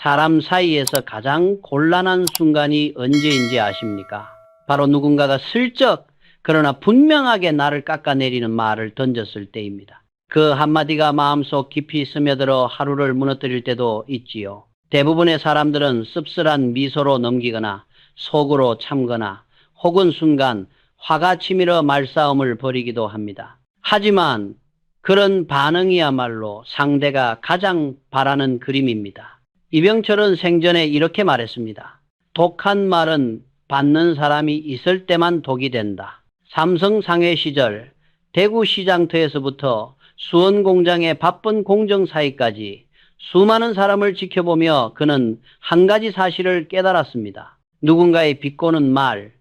사람 사이에서 가장 곤란한 순간이 언제인지 아십니까? 바로 누군가가 슬쩍 그러나 분명하게 나를 깎아내리는 말을 던졌을 때입니다. 그 한마디가 마음속 깊이 스며들어 하루를 무너뜨릴 때도 있지요. 대부분의 사람들은 씁쓸한 미소로 넘기거나 속으로 참거나 혹은 순간 화가 치밀어 말싸움을 벌이기도 합니다. 하지만 그런 반응이야말로 상대가 가장 바라는 그림입니다. 이병철은 생전에 이렇게 말했습니다. 독한 말은 받는 사람이 있을 때만 독이 된다. 삼성 상해 시절 대구 시장터에서부터 수원 공장의 바쁜 공정사이까지 수많은 사람을 지켜보며 그는 한 가지 사실을 깨달았습니다. 누군가의 비꼬는 말,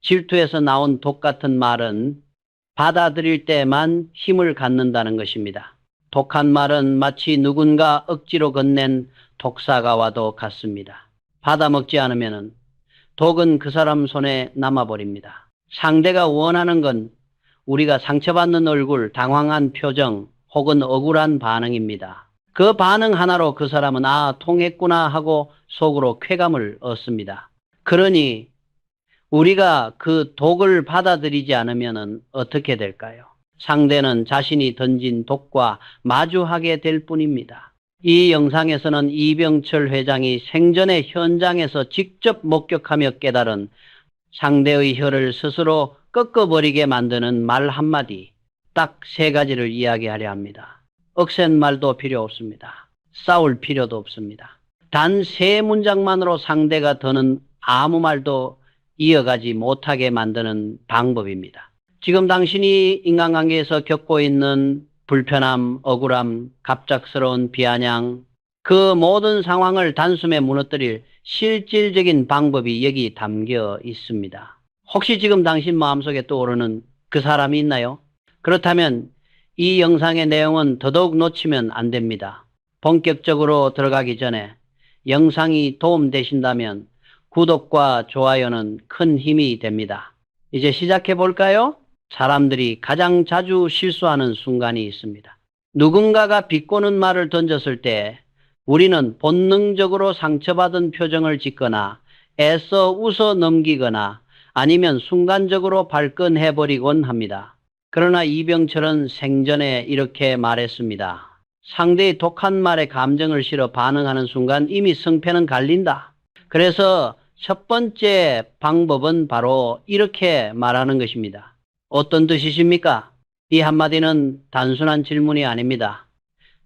질투에서 나온 독 같은 말은 받아들일 때만 힘을 갖는다는 것입니다. 독한 말은 마치 누군가 억지로 건넨 독사과와도 같습니다. 받아먹지 않으면 독은 그 사람 손에 남아버립니다. 상대가 원하는 건 우리가 상처받는 얼굴, 당황한 표정 혹은 억울한 반응입니다. 그 반응 하나로 그 사람은 아, 통했구나 하고 속으로 쾌감을 얻습니다. 그러니 우리가 그 독을 받아들이지 않으면 어떻게 될까요? 상대는 자신이 던진 독과 마주하게 될 뿐입니다. 이 영상에서는 이병철 회장이 생전에 현장에서 직접 목격하며 깨달은 상대의 혀를 스스로 꺾어버리게 만드는 말 한마디, 딱 세 가지를 이야기하려 합니다. 억센 말도 필요 없습니다. 싸울 필요도 없습니다. 단 세 문장만으로 상대가 더는 아무 말도 이어가지 못하게 만드는 방법입니다. 지금 당신이 인간관계에서 겪고 있는 불편함, 억울함, 갑작스러운 비아냥, 그 모든 상황을 단숨에 무너뜨릴 실질적인 방법이 여기 담겨 있습니다. 혹시 지금 당신 마음속에 떠오르는 그 사람이 있나요? 그렇다면 이 영상의 내용은 더더욱 놓치면 안 됩니다. 본격적으로 들어가기 전에 영상이 도움되신다면 구독과 좋아요는 큰 힘이 됩니다. 이제 시작해 볼까요? 사람들이 가장 자주 실수하는 순간이 있습니다. 누군가가 비꼬는 말을 던졌을 때 우리는 본능적으로 상처받은 표정을 짓거나 애써 웃어 넘기거나 아니면 순간적으로 발끈해버리곤 합니다. 그러나 이병철은 생전에 이렇게 말했습니다. 상대의 독한 말에 감정을 실어 반응하는 순간 이미 성패는 갈린다. 그래서 첫 번째 방법은 바로 이렇게 말하는 것입니다. 어떤 뜻이십니까? 이 한마디는 단순한 질문이 아닙니다.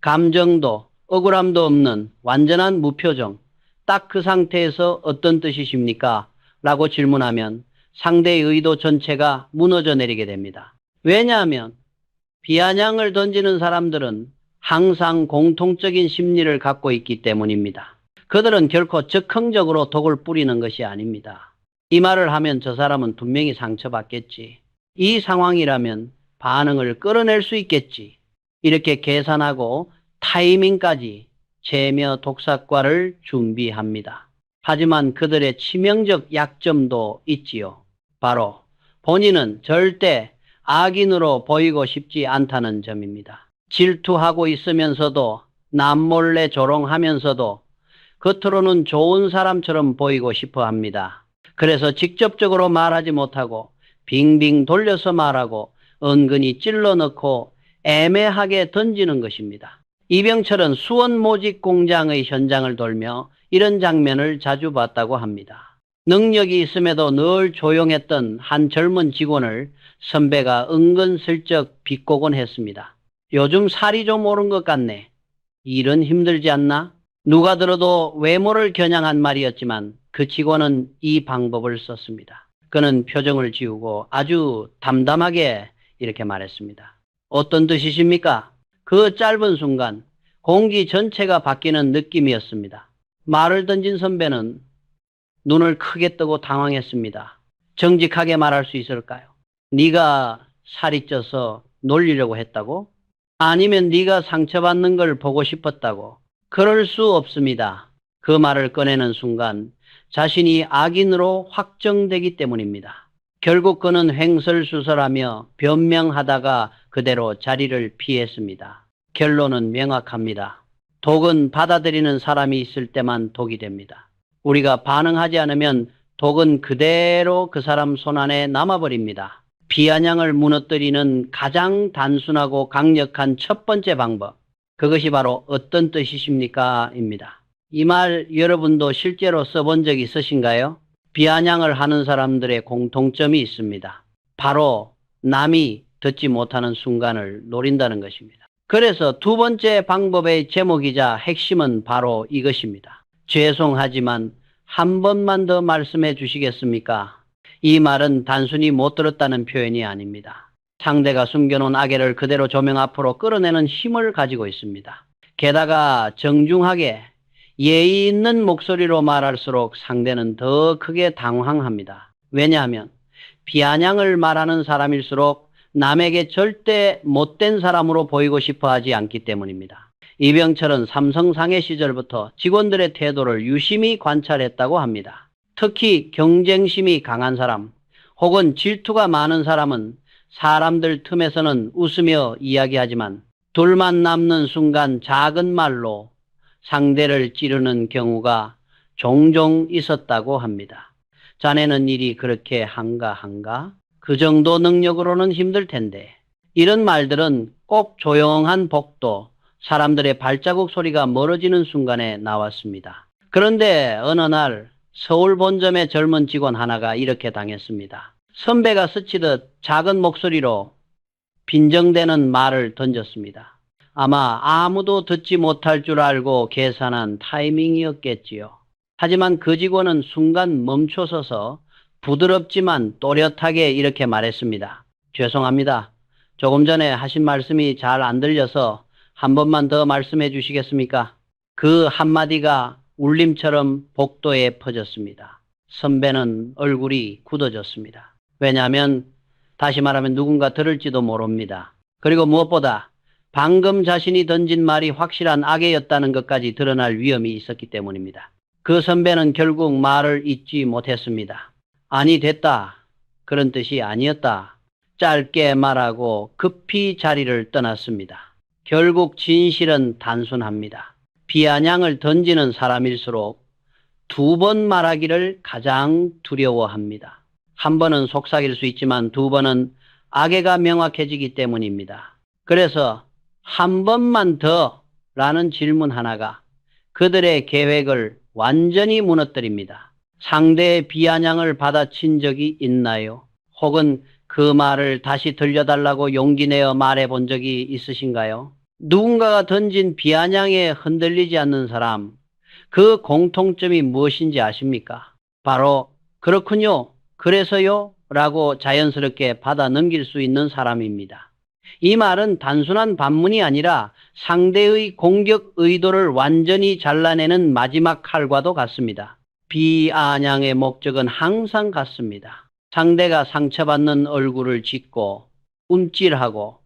감정도 억울함도 없는 완전한 무표정, 딱 그 상태에서 어떤 뜻이십니까? 라고 질문하면 상대의 의도 전체가 무너져 내리게 됩니다. 왜냐하면 비아냥을 던지는 사람들은 항상 공통적인 심리를 갖고 있기 때문입니다. 그들은 결코 즉흥적으로 독을 뿌리는 것이 아닙니다. 이 말을 하면 저 사람은 분명히 상처받겠지. 이 상황이라면 반응을 끌어낼 수 있겠지. 이렇게 계산하고 타이밍까지 재며 독사과를 준비합니다. 하지만 그들의 치명적 약점도 있지요. 바로 본인은 절대 악인으로 보이고 싶지 않다는 점입니다. 질투하고 있으면서도 남몰래 조롱하면서도 겉으로는 좋은 사람처럼 보이고 싶어 합니다. 그래서 직접적으로 말하지 못하고 빙빙 돌려서 말하고 은근히 찔러 넣고 애매하게 던지는 것입니다. 이병철은 수원 모직 공장의 현장을 돌며 이런 장면을 자주 봤다고 합니다. 능력이 있음에도 늘 조용했던 한 젊은 직원을 선배가 은근슬쩍 비꼬곤 했습니다. 요즘 살이 좀 오른 것 같네. 일은 힘들지 않나? 누가 들어도 외모를 겨냥한 말이었지만 그 직원은 이 방법을 썼습니다. 그는 표정을 지우고 아주 담담하게 이렇게 말했습니다. 어떤 뜻이십니까? 그 짧은 순간 공기 전체가 바뀌는 느낌이었습니다. 말을 던진 선배는 눈을 크게 뜨고 당황했습니다. 정직하게 말할 수 있을까요? 네가 살이 쪄서 놀리려고 했다고? 아니면 네가 상처받는 걸 보고 싶었다고? 그럴 수 없습니다. 그 말을 꺼내는 순간 자신이 악인으로 확정되기 때문입니다. 결국 그는 횡설수설하며 변명하다가 그대로 자리를 피했습니다. 결론은 명확합니다. 독은 받아들이는 사람이 있을 때만 독이 됩니다. 우리가 반응하지 않으면 독은 그대로 그 사람 손안에 남아버립니다. 비아냥을 무너뜨리는 가장 단순하고 강력한 첫 번째 방법. 그것이 바로 어떤 뜻이십니까? 입니다. 이 말 여러분도 실제로 써본 적 있으신가요? 비아냥을 하는 사람들의 공통점이 있습니다. 바로 남이 듣지 못하는 순간을 노린다는 것입니다. 그래서 두 번째 방법의 제목이자 핵심은 바로 이것입니다. 죄송하지만 한 번만 더 말씀해 주시겠습니까? 이 말은 단순히 못 들었다는 표현이 아닙니다. 상대가 숨겨놓은 악의를 그대로 조명 앞으로 끌어내는 힘을 가지고 있습니다. 게다가 정중하게 예의 있는 목소리로 말할수록 상대는 더 크게 당황합니다. 왜냐하면 비아냥을 말하는 사람일수록 남에게 절대 못된 사람으로 보이고 싶어 하지 않기 때문입니다. 이병철은 삼성 상해 시절부터 직원들의 태도를 유심히 관찰했다고 합니다. 특히 경쟁심이 강한 사람 혹은 질투가 많은 사람은 사람들 틈에서는 웃으며 이야기하지만 둘만 남는 순간 작은 말로 상대를 찌르는 경우가 종종 있었다고 합니다. 자네는 일이 그렇게 한가? 그 정도 능력으로는 힘들 텐데. 이런 말들은 꼭 조용한 복도, 사람들의 발자국 소리가 멀어지는 순간에 나왔습니다. 그런데 어느 날 서울 본점의 젊은 직원 하나가 이렇게 당했습니다. 선배가 스치듯 작은 목소리로 빈정대는 말을 던졌습니다. 아마 아무도 듣지 못할 줄 알고 계산한 타이밍이었겠지요. 하지만 그 직원은 순간 멈춰서서 부드럽지만 또렷하게 이렇게 말했습니다. 죄송합니다. 조금 전에 하신 말씀이 잘 안 들려서 한 번만 더 말씀해 주시겠습니까? 그 한마디가 울림처럼 복도에 퍼졌습니다. 선배는 얼굴이 굳어졌습니다. 왜냐하면 다시 말하면 누군가 들을지도 모릅니다. 그리고 무엇보다 방금 자신이 던진 말이 확실한 악의였다는 것까지 드러날 위험이 있었기 때문입니다. 그 선배는 결국 말을 잇지 못했습니다. 아니 됐다. 그런 뜻이 아니었다. 짧게 말하고 급히 자리를 떠났습니다. 결국 진실은 단순합니다. 비아냥을 던지는 사람일수록 두 번 말하기를 가장 두려워합니다. 한 번은 속삭일 수 있지만 두 번은 악의가 명확해지기 때문입니다. 그래서 한 번만 더 라는 질문 하나가 그들의 계획을 완전히 무너뜨립니다. 상대의 비아냥을 받아친 적이 있나요? 혹은 그 말을 다시 들려달라고 용기 내어 말해본 적이 있으신가요? 누군가가 던진 비아냥에 흔들리지 않는 사람, 그 공통점이 무엇인지 아십니까? 바로 그렇군요, 그래서요 라고 자연스럽게 받아 넘길 수 있는 사람입니다. 이 말은 단순한 반문이 아니라 상대의 공격 의도를 완전히 잘라내는 마지막 칼과도 같습니다. 비아냥의 목적은 항상 같습니다. 상대가 상처받는 얼굴을 짓고 움찔하고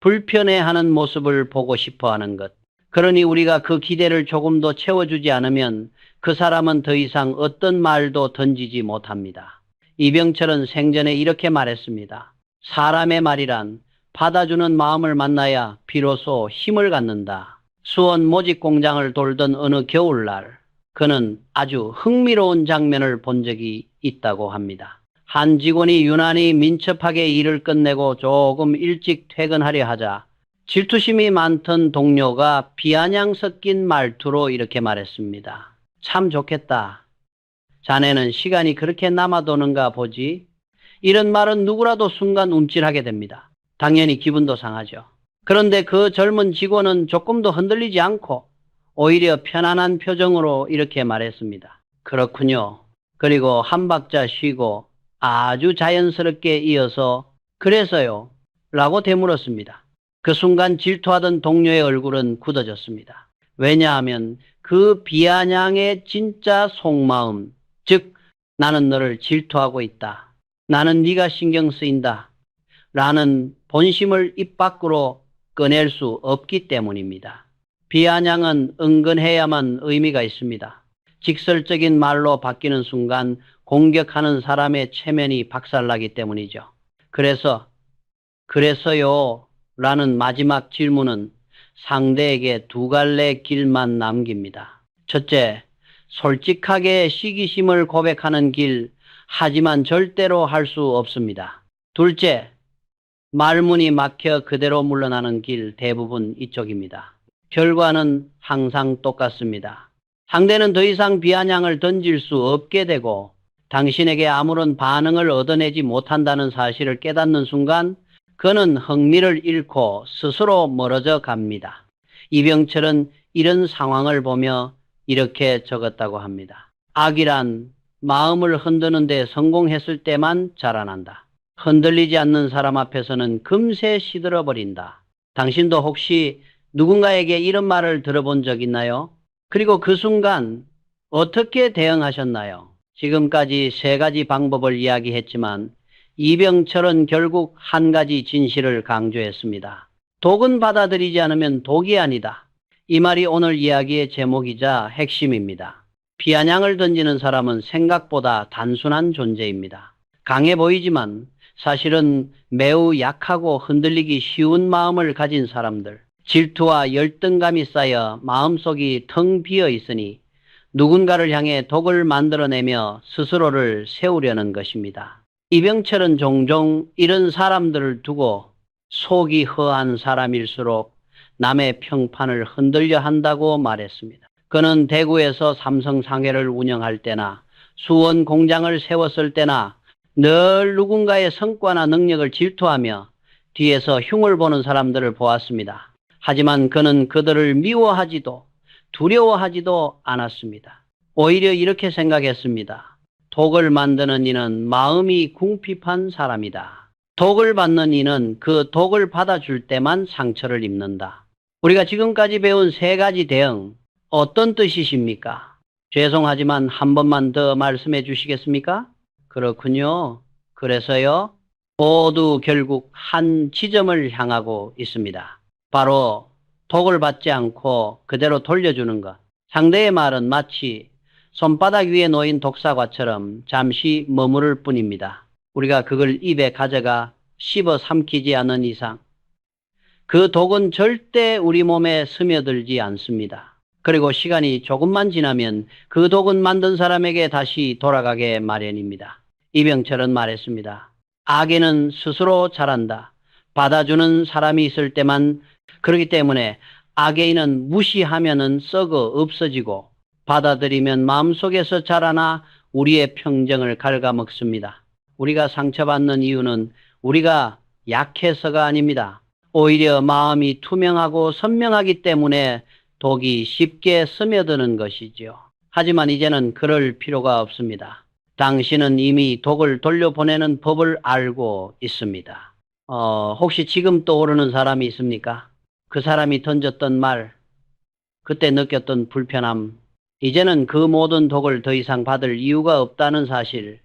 불편해하는 모습을 보고 싶어하는 것. 그러니 우리가 그 기대를 조금 더 채워주지 않으면 그 사람은 더 이상 어떤 말도 던지지 못합니다. 이병철은 생전에 이렇게 말했습니다. 사람의 말이란 받아주는 마음을 만나야 비로소 힘을 갖는다. 수원 모직 공장을 돌던 어느 겨울날 그는 아주 흥미로운 장면을 본 적이 있다고 합니다. 한 직원이 유난히 민첩하게 일을 끝내고 조금 일찍 퇴근하려 하자 질투심이 많던 동료가 비아냥 섞인 말투로 이렇게 말했습니다. 참 좋겠다. 자네는 시간이 그렇게 남아도는가 보지? 이런 말은 누구라도 순간 움찔하게 됩니다. 당연히 기분도 상하죠. 그런데 그 젊은 직원은 조금도 흔들리지 않고 오히려 편안한 표정으로 이렇게 말했습니다. 그렇군요. 그리고 한 박자 쉬고 아주 자연스럽게 이어서 그래서요 라고 되물었습니다. 그 순간 질투하던 동료의 얼굴은 굳어졌습니다. 왜냐하면 그 비아냥의 진짜 속마음, 즉 나는 너를 질투하고 있다. 나는 네가 신경 쓰인다. 라는 본심을 입 밖으로 꺼낼 수 없기 때문입니다. 비아냥은 은근해야만 의미가 있습니다. 직설적인 말로 바뀌는 순간 공격하는 사람의 체면이 박살나기 때문이죠. 그래서요 라는 마지막 질문은 상대에게 두 갈래 길만 남깁니다. 첫째, 솔직하게 시기심을 고백하는 길, 하지만 절대로 할 수 없습니다. 둘째, 말문이 막혀 그대로 물러나는 길, 대부분 이쪽입니다. 결과는 항상 똑같습니다. 상대는 더 이상 비아냥을 던질 수 없게 되고 당신에게 아무런 반응을 얻어내지 못한다는 사실을 깨닫는 순간 그는 흥미를 잃고 스스로 멀어져 갑니다. 이병철은 이런 상황을 보며 이렇게 적었다고 합니다. 악이란 마음을 흔드는 데 성공했을 때만 자라난다. 흔들리지 않는 사람 앞에서는 금세 시들어버린다. 당신도 혹시 누군가에게 이런 말을 들어본 적 있나요? 그리고 그 순간 어떻게 대응하셨나요? 지금까지 세 가지 방법을 이야기했지만 이병철은 결국 한 가지 진실을 강조했습니다. 독은 받아들이지 않으면 독이 아니다. 이 말이 오늘 이야기의 제목이자 핵심입니다. 비아냥을 던지는 사람은 생각보다 단순한 존재입니다. 강해 보이지만 사실은 매우 약하고 흔들리기 쉬운 마음을 가진 사람들, 질투와 열등감이 쌓여 마음속이 텅 비어 있으니 누군가를 향해 독을 만들어내며 스스로를 세우려는 것입니다. 이병철은 종종 이런 사람들을 두고 속이 허한 사람일수록 남의 평판을 흔들려 한다고 말했습니다. 그는 대구에서 삼성 상해를 운영할 때나 수원 공장을 세웠을 때나 늘 누군가의 성과나 능력을 질투하며 뒤에서 흉을 보는 사람들을 보았습니다. 하지만 그는 그들을 미워하지도 두려워하지도 않았습니다. 오히려 이렇게 생각했습니다. 독을 만드는 이는 마음이 궁핍한 사람이다. 독을 받는 이는 그 독을 받아줄 때만 상처를 입는다. 우리가 지금까지 배운 세 가지 대응, 어떤 뜻이십니까? 죄송하지만 한 번만 더 말씀해 주시겠습니까? 그렇군요. 그래서요, 모두 결국 한 지점을 향하고 있습니다. 바로 독을 받지 않고 그대로 돌려주는 것. 상대의 말은 마치 손바닥 위에 놓인 독사과처럼 잠시 머무를 뿐입니다. 우리가 그걸 입에 가져가 씹어 삼키지 않는 이상 그 독은 절대 우리 몸에 스며들지 않습니다. 그리고 시간이 조금만 지나면 그 독은 만든 사람에게 다시 돌아가게 마련입니다. 이병철은 말했습니다. 악에는 스스로 자란다. 받아주는 사람이 있을 때만. 그렇기 때문에 악에는 무시하면은 썩어 없어지고 받아들이면 마음속에서 자라나 우리의 평정을 갉아먹습니다. 우리가 상처받는 이유는 우리가 약해서가 아닙니다. 오히려 마음이 투명하고 선명하기 때문에 독이 쉽게 스며드는 것이지요. 하지만 이제는 그럴 필요가 없습니다. 당신은 이미 독을 돌려보내는 법을 알고 있습니다. 혹시 지금 떠오르는 사람이 있습니까? 그 사람이 던졌던 말, 그때 느꼈던 불편함, 이제는 그 모든 독을 더 이상 받을 이유가 없다는 사실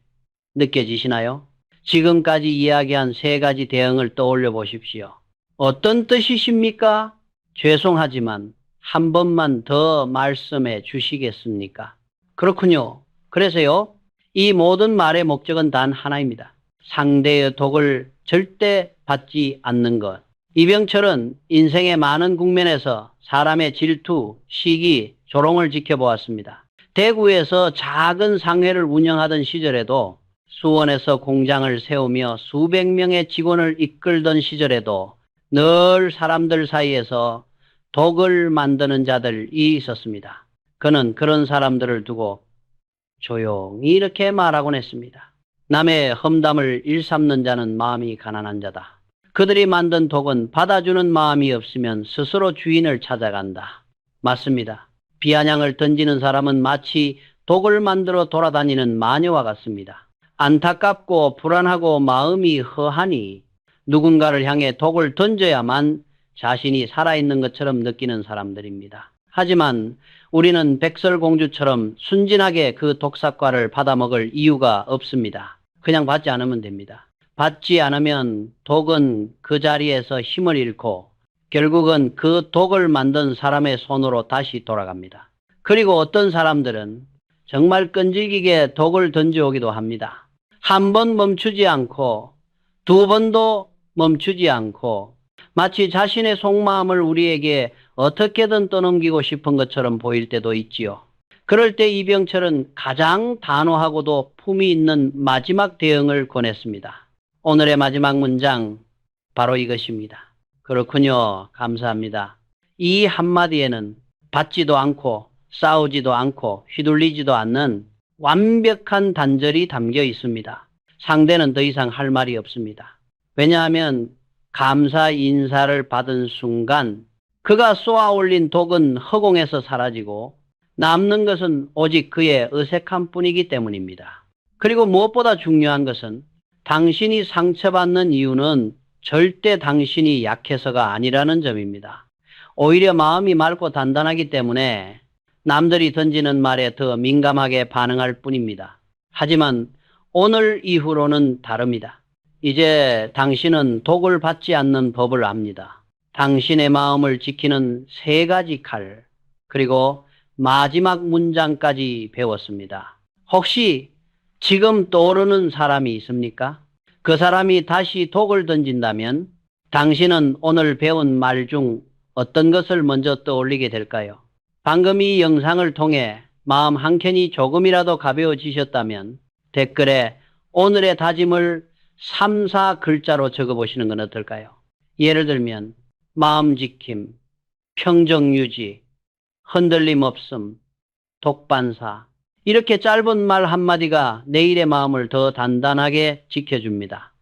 느껴지시나요? 지금까지 이야기한 세 가지 대응을 떠올려 보십시오. 어떤 뜻이십니까? 죄송하지만 한 번만 더 말씀해 주시겠습니까? 그렇군요. 그래서요, 이 모든 말의 목적은 단 하나입니다. 상대의 독을 절대 받지 않는 것. 이병철은 인생의 많은 국면에서 사람의 질투, 시기, 조롱을 지켜보았습니다. 대구에서 작은 상회를 운영하던 시절에도, 수원에서 공장을 세우며 수백 명의 직원을 이끌던 시절에도 늘 사람들 사이에서 독을 만드는 자들이 있었습니다. 그는 그런 사람들을 두고 조용히 이렇게 말하곤 했습니다. 남의 험담을 일삼는 자는 마음이 가난한 자다. 그들이 만든 독은 받아주는 마음이 없으면 스스로 주인을 찾아간다. 맞습니다. 비아냥을 던지는 사람은 마치 독을 만들어 돌아다니는 마녀와 같습니다. 안타깝고 불안하고 마음이 허하니 누군가를 향해 독을 던져야만 자신이 살아있는 것처럼 느끼는 사람들입니다. 하지만 우리는 백설공주처럼 순진하게 그 독삭과를 받아먹을 이유가 없습니다. 그냥 받지 않으면 됩니다. 받지 않으면 독은 그 자리에서 힘을 잃고 결국은 그 독을 만든 사람의 손으로 다시 돌아갑니다. 그리고 어떤 사람들은 정말 끈질기게 독을 던져오기도 합니다. 한 번 멈추지 않고 두 번도 멈추지 않고 마치 자신의 속마음을 우리에게 어떻게든 떠넘기고 싶은 것처럼 보일 때도 있지요. 그럴 때 이병철은 가장 단호하고도 품위 있는 마지막 대응을 권했습니다. 오늘의 마지막 문장 바로 이것입니다. 그렇군요. 감사합니다. 이 한마디에는 받지도 않고 싸우지도 않고 휘둘리지도 않는 완벽한 단절이 담겨 있습니다. 상대는 더 이상 할 말이 없습니다. 왜냐하면 감사 인사를 받은 순간 그가 쏘아 올린 독은 허공에서 사라지고 남는 것은 오직 그의 어색함 뿐이기 때문입니다. 그리고 무엇보다 중요한 것은 당신이 상처받는 이유는 절대 당신이 약해서가 아니라는 점입니다. 오히려 마음이 맑고 단단하기 때문에 남들이 던지는 말에 더 민감하게 반응할 뿐입니다. 하지만 오늘 이후로는 다릅니다. 이제 당신은 독을 받지 않는 법을 압니다. 당신의 마음을 지키는 3가지 칼, 그리고 마지막 문장까지 배웠습니다. 혹시 지금 떠오르는 사람이 있습니까? 그 사람이 다시 독을 던진다면 당신은 오늘 배운 말 중 어떤 것을 먼저 떠올리게 될까요? 방금 이 영상을 통해 마음 한켠이 조금이라도 가벼워지셨다면 댓글에 오늘의 다짐을 3, 4글자로 적어보시는 건 어떨까요? 예를 들면 마음 지킴, 평정 유지, 흔들림 없음, 독반사. 이렇게 짧은 말 한마디가 내일의 마음을 더 단단하게 지켜줍니다.